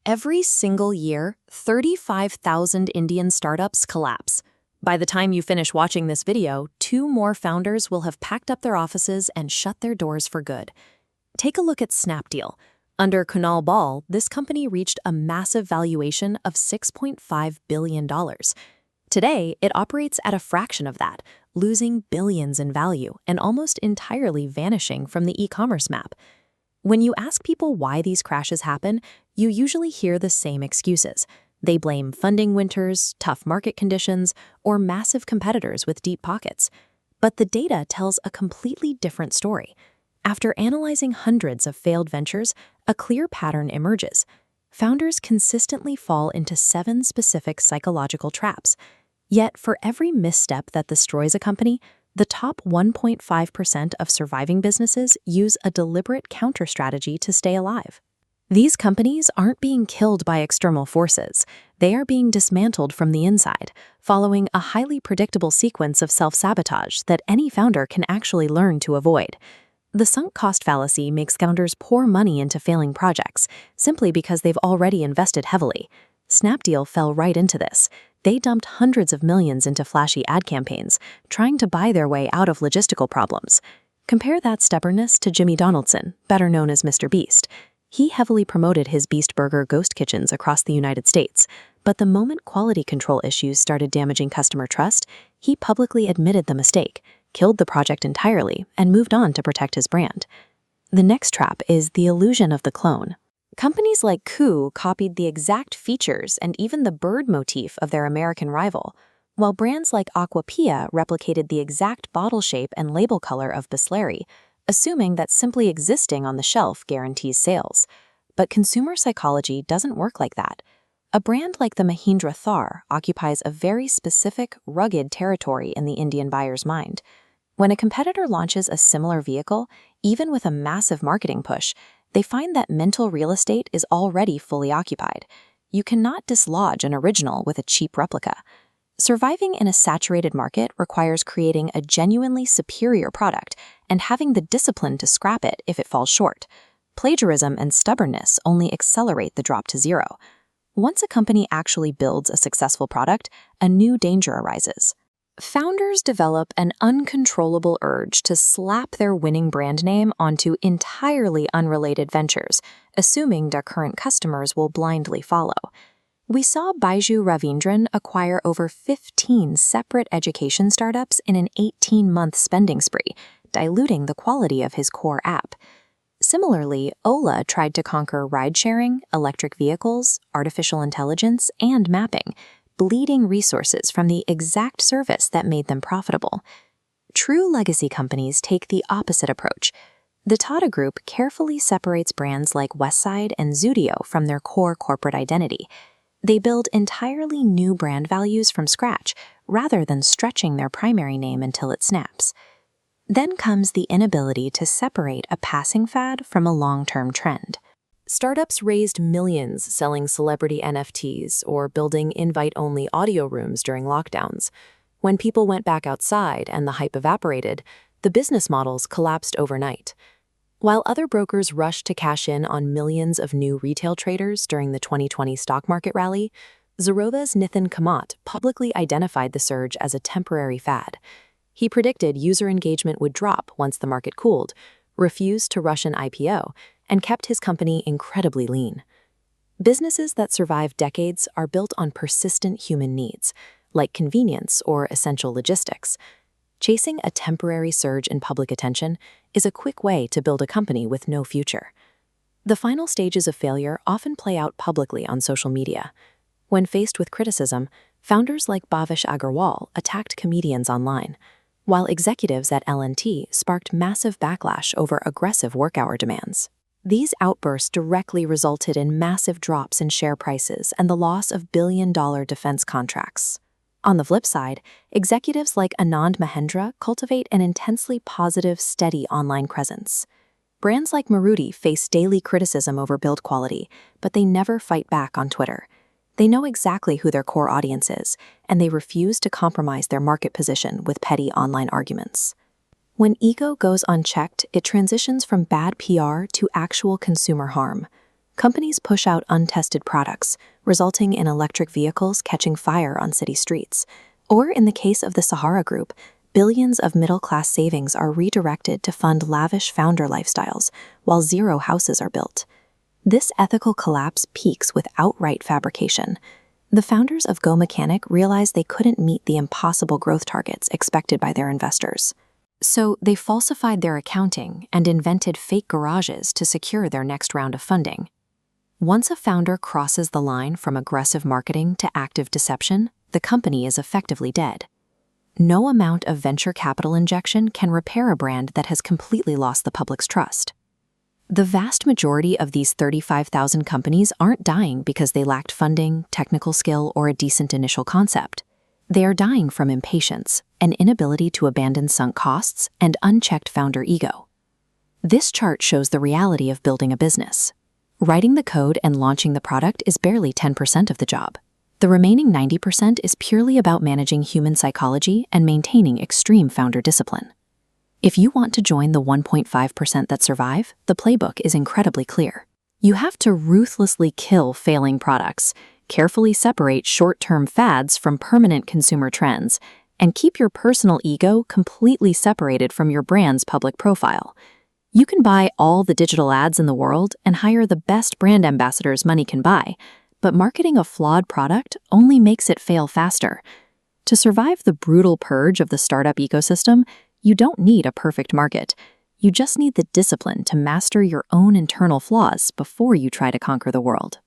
Every single year, 35,000 Indian startups collapse. By the time you finish watching this video, 2 more founders will have packed up their offices and shut their doors for good. Take a look at Snapdeal. Under Kunal Bal, this company reached a massive valuation of $6.5 billion. Today, it operates at a fraction of that, losing billions in value and almost entirely vanishing from the e-commerce map. When you ask people why these crashes happen, you usually hear the same excuses. They blame funding winters, tough market conditions, or massive competitors with deep pockets. But the data tells a completely different story. After analyzing hundreds of failed ventures, a clear pattern emerges. Founders consistently fall into 7 specific psychological traps. Yet, for every misstep that destroys a company, the top 1.5% of surviving businesses use a deliberate counter-strategy to stay alive. These companies aren't being killed by external forces. They are being dismantled from the inside, following a highly predictable sequence of self-sabotage that any founder can actually learn to avoid. The sunk cost fallacy makes founders pour money into failing projects, simply because they've already invested heavily. Snapdeal fell right into this. They dumped hundreds of millions into flashy ad campaigns, trying to buy their way out of logistical problems. Compare that stubbornness to Jimmy Donaldson, better known as Mr. Beast. He heavily promoted his Beast Burger ghost kitchens across the United States, but the moment quality control issues started damaging customer trust, he publicly admitted the mistake, killed the project entirely, and moved on to protect his brand. The next trap is the illusion of the clone. Companies like Koo copied the exact features and even the bird motif of their American rival, while brands like Aquapia replicated the exact bottle shape and label color of Bisleri, assuming that simply existing on the shelf guarantees sales. But consumer psychology doesn't work like that. A brand like the Mahindra Thar occupies a very specific, rugged territory in the Indian buyer's mind. When a competitor launches a similar vehicle, even with a massive marketing push, they find that mental real estate is already fully occupied. You cannot dislodge an original with a cheap replica. Surviving in a saturated market requires creating a genuinely superior product and having the discipline to scrap it if it falls short. Plagiarism and stubbornness only accelerate the drop to zero. Once a company actually builds a successful product, a new danger arises. Founders develop an uncontrollable urge to slap their winning brand name onto entirely unrelated ventures, assuming their current customers will blindly follow. We saw Baiju Ravindran acquire over 15 separate education startups in an 18-month spending spree, diluting the quality of his core app. Similarly, Ola tried to conquer ride-sharing, electric vehicles, artificial intelligence, and mapping, bleeding resources from the exact service that made them profitable. True legacy companies take the opposite approach. The Tata Group carefully separates brands like Westside and Zudio from their core corporate identity. They build entirely new brand values from scratch, rather than stretching their primary name until it snaps. Then comes the inability to separate a passing fad from a long-term trend. Startups raised millions selling celebrity NFTs or building invite-only audio rooms during lockdowns. When people went back outside and the hype evaporated, the business models collapsed overnight. While other brokers rushed to cash in on millions of new retail traders during the 2020 stock market rally, Zerodha's Nitin Kamat publicly identified the surge as a temporary fad. He predicted user engagement would drop once the market cooled, refused to rush an IPO, and kept his company incredibly lean. Businesses that survive decades are built on persistent human needs, like convenience or essential logistics. Chasing a temporary surge in public attention is a quick way to build a company with no future. The final stages of failure often play out publicly on social media. When faced with criticism, founders like Bhavish Agarwal attacked comedians online, while executives at L&T sparked massive backlash over aggressive work-hour demands. These outbursts directly resulted in massive drops in share prices and the loss of billion-dollar defense contracts. On the flip side, executives like Anand Mahendra cultivate an intensely positive, steady online presence. Brands like Maruti face daily criticism over build quality, but they never fight back on Twitter. They know exactly who their core audience is, and they refuse to compromise their market position with petty online arguments. When ego goes unchecked, it transitions from bad PR to actual consumer harm. Companies push out untested products, resulting in electric vehicles catching fire on city streets. Or in the case of the Sahara Group, billions of middle-class savings are redirected to fund lavish founder lifestyles, while zero houses are built. This ethical collapse peaks with outright fabrication. The founders of Go Mechanic realized they couldn't meet the impossible growth targets expected by their investors. So they falsified their accounting and invented fake garages to secure their next round of funding. Once a founder crosses the line from aggressive marketing to active deception, the company is effectively dead. No amount of venture capital injection can repair a brand that has completely lost the public's trust. The vast majority of these 35,000 companies aren't dying because they lacked funding, technical skill, or a decent initial concept. They are dying from impatience, an inability to abandon sunk costs, and unchecked founder ego. This chart shows the reality of building a business. Writing the code and launching the product is barely 10% of the job. The remaining 90% is purely about managing human psychology and maintaining extreme founder discipline. If you want to join the 1.5% that survive, the playbook is incredibly clear. You have to ruthlessly kill failing products, carefully separate short-term fads from permanent consumer trends, and keep your personal ego completely separated from your brand's public profile. You can buy all the digital ads in the world and hire the best brand ambassadors money can buy, but marketing a flawed product only makes it fail faster. To survive the brutal purge of the startup ecosystem, you don't need a perfect market. You just need the discipline to master your own internal flaws before you try to conquer the world.